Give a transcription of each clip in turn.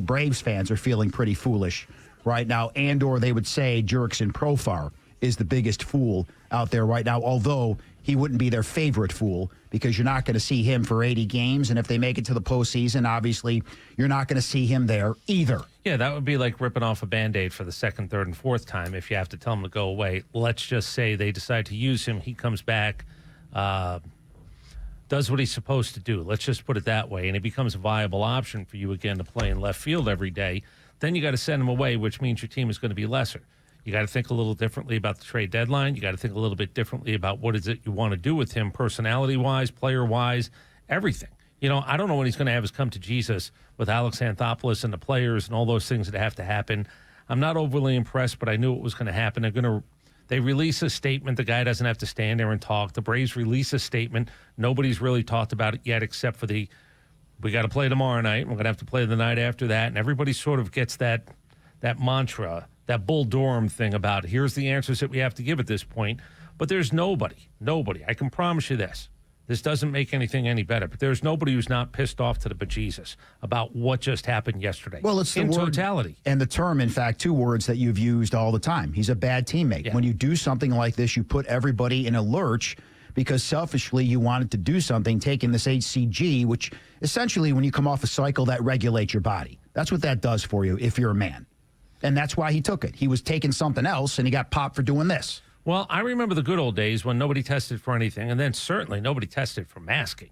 think Braves fans are feeling pretty foolish right now, and or they would say Jurickson Profar is the biggest fool out there right now, although he wouldn't be their favorite fool because you're not going to see him for 80 games, and if they make it to the postseason, obviously you're not going to see him there either. Yeah, that would be like ripping off a Band-Aid for the second, third, and fourth time if you have to tell him to go away. Let's just say they decide to use him, he comes back, does what he's supposed to do. Let's just put it that way, and it becomes a viable option for you again to play in left field every day. Then you got to send him away, which means your team is going to be lesser. You got to think a little differently about the trade deadline. You got to think a little bit differently about what is it you want to do with him personality-wise, player-wise, everything. You know, I don't know when he's going to have his come to Jesus with Alex Anthopoulos and the players and all those things that have to happen. I'm not overly impressed, but I knew it was going to happen. They release a statement. The guy doesn't have to stand there and talk. The Braves release a statement. Nobody's really talked about it yet except for we got to play tomorrow night. We're going to have to play the night after that. And everybody sort of gets that mantra, that Bull Durham thing about here's the answers that we have to give at this point. But there's nobody. I can promise you this. This doesn't make anything any better, but there's nobody who's not pissed off to the bejesus about what just happened yesterday. Well, it's the in word, totality. And the term, in fact, two words that you've used all the time. He's a bad teammate. Yeah. When you do something like this, you put everybody in a lurch because selfishly you wanted to do something, taking this HCG, which essentially when you come off a cycle, that regulates your body. That's what that does for you if you're a man. And that's why he took it. He was taking something else, and he got popped for doing this. Well, I remember the good old days when nobody tested for anything, and then certainly nobody tested for masking.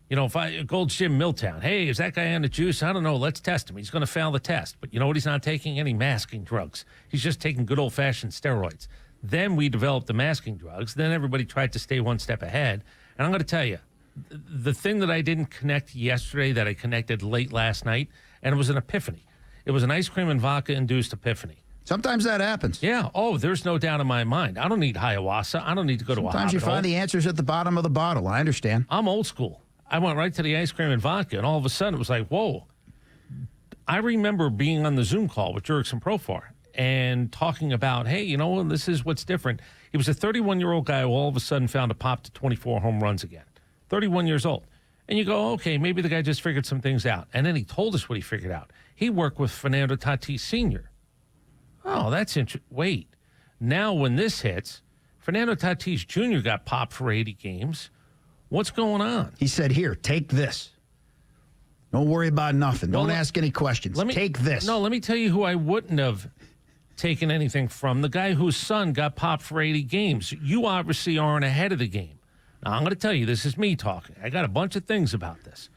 You know, if Gold's Gym Milltown, hey, is that guy on the juice? I don't know. Let's test him. He's going to fail the test. But you know what? He's not taking any masking drugs. He's just taking good old-fashioned steroids. Then we developed the masking drugs. Then everybody tried to stay one step ahead. And I'm going to tell you, the thing that I didn't connect yesterday that I connected late last night, and it was an epiphany. It was an ice cream and vodka-induced epiphany. Sometimes that happens. Yeah. Oh, there's no doubt in my mind. I don't need ayahuasca. I don't need to go to a hospital. Sometimes you find the answers at the bottom of the bottle. I understand. I'm old school. I went right to the ice cream and vodka, and all of a sudden it was like, whoa. I remember being on the Zoom call with Jurickson Profar and talking about, hey, you know, this is what's different. He was a 31-year-old guy who all of a sudden found a pop to 24 home runs again. 31 years old. And you go, okay, maybe the guy just figured some things out. And then he told us what he figured out. He worked with Fernando Tatis Sr. Oh, that's interesting. Wait. Now when this hits, Fernando Tatis Jr. got popped for 80 games. What's going on? He said, here, take this. Don't worry about nothing. Don't ask any questions. Take this. No, let me tell you who I wouldn't have taken anything from. The guy whose son got popped for 80 games. You obviously aren't ahead of the game. Now, I'm going to tell you, this is me talking. I got a bunch of things about this.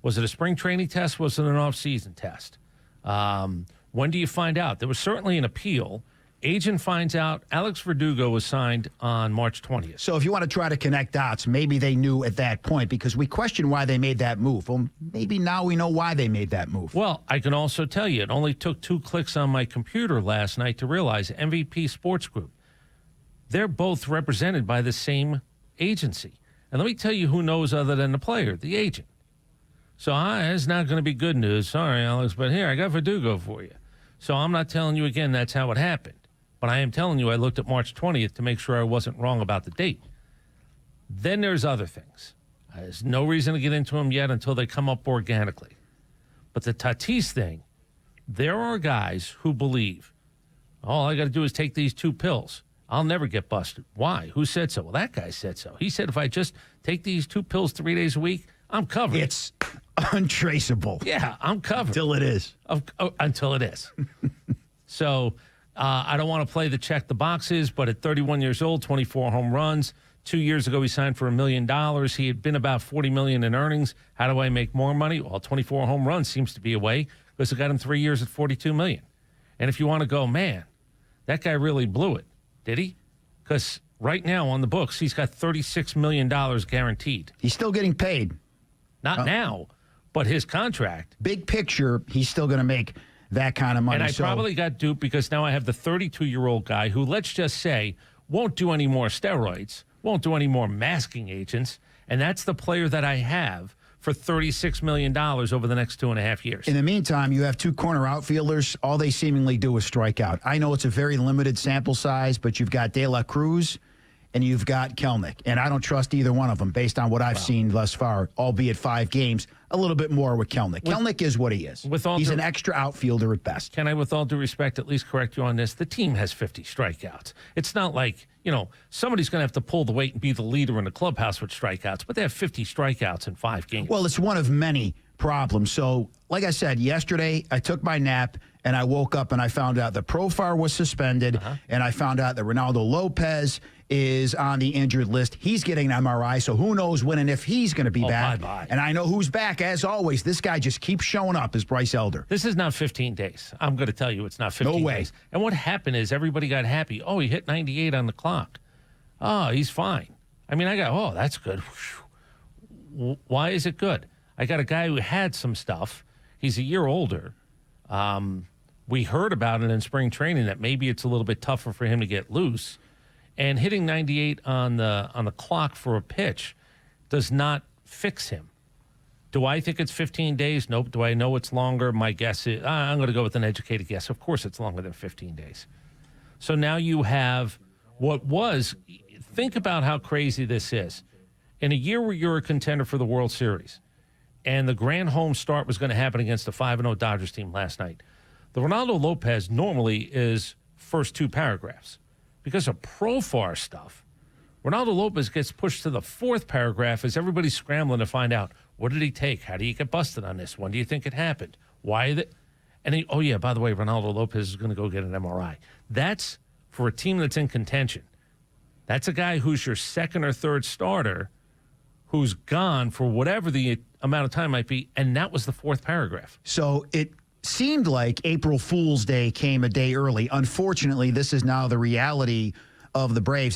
Was it a spring training test? Was it an off-season test? When do you find out? There was certainly an appeal. Agent finds out Alex Verdugo was signed on March 20th. So if you want to try to connect dots, maybe they knew at that point because we questioned why they made that move. Well, maybe now we know why they made that move. Well, I can also tell you it only took 2 clicks on my computer last night to realize MVP Sports Group. They're both represented by the same agency. And let me tell you who knows other than the player, the agent. So it's not going to be good news. Sorry, Alex, but here, I got Verdugo for you. So I'm not telling you again that's how it happened. But I am telling you I looked at March 20th to make sure I wasn't wrong about the date. Then there's other things. There's no reason to get into them yet until they come up organically. But the Tatis thing, there are guys who believe, all I got to do is take these 2 pills. I'll never get busted. Why? Who said so? Well, that guy said so. He said if I just take these 2 pills 3 days a week, I'm covered. It's untraceable. Yeah, I'm covered. Until it is. Until it is. So I don't want to play the check the boxes, but at 31 years old, 24 home runs. 2 years ago, he signed for $1 million. He had been about $40 million in earnings. How do I make more money? Well, 24 home runs seems to be a way because it got him 3 years at $42 million. And if you want to go, man, that guy really blew it. Did he? Because right now on the books, he's got $36 million guaranteed. He's still getting paid. Not now, but his contract. Big picture, he's still going to make that kind of money. And I probably got duped because now I have the 32-year-old guy who, let's just say, won't do any more steroids, won't do any more masking agents, and that's the player that I have for $36 million over the next 2.5 years. In the meantime, you have 2 corner outfielders. All they seemingly do is strike out. I know it's a very limited sample size, but you've got De La Cruz and you've got Kelenic. And I don't trust either one of them based on what I've seen thus far, albeit 5 games, a little bit more with Kelenic. Kelenic is what he is. He's an extra outfielder at best. Can I, with all due respect, at least correct you on this? The team has 50 strikeouts. It's not like, somebody's going to have to pull the weight and be the leader in the clubhouse with strikeouts, but they have 50 strikeouts in 5 games. Well, it's one of many problems. So, like I said, yesterday I took my nap and I woke up and I found out that Profar was suspended, and I found out that Reynaldo Lopez is on the injured list. He's getting an MRI, so who knows when and if he's going to be back. Bye-bye. And I know who's back, as always. This guy just keeps showing up, is Bryce Elder. This is not 15 days. I'm going to tell you it's not 15 days. And what happened is everybody got happy. Oh, he hit 98 on the clock. Oh, he's fine. I mean, that's good. Why is it good? I got a guy who had some stuff. He's a year older. We heard about it in spring training that maybe it's a little bit tougher for him to get loose. And hitting 98 on the clock for a pitch does not fix him. Do I think it's 15 days? Nope. Do I know it's longer? My guess is I'm going to go with an educated guess. Of course it's longer than 15 days. So now you have think about how crazy this is. In a year where you're a contender for the World Series, and the grand home start was going to happen against a 5-0 Dodgers team last night, the Reynaldo Lopez normally is first 2 paragraphs. Because of Profar stuff, Reynaldo Lopez gets pushed to the 4th paragraph as everybody's scrambling to find out, what did he take? How do you get busted on this? When do you think it happened? Why? By the way, Reynaldo Lopez is going to go get an MRI. That's for a team that's in contention. That's a guy who's your 2nd or 3rd starter who's gone for whatever the amount of time might be, and that was the 4th paragraph. So it seemed like April Fool's Day came a day early. Unfortunately, this is now the reality of the Braves.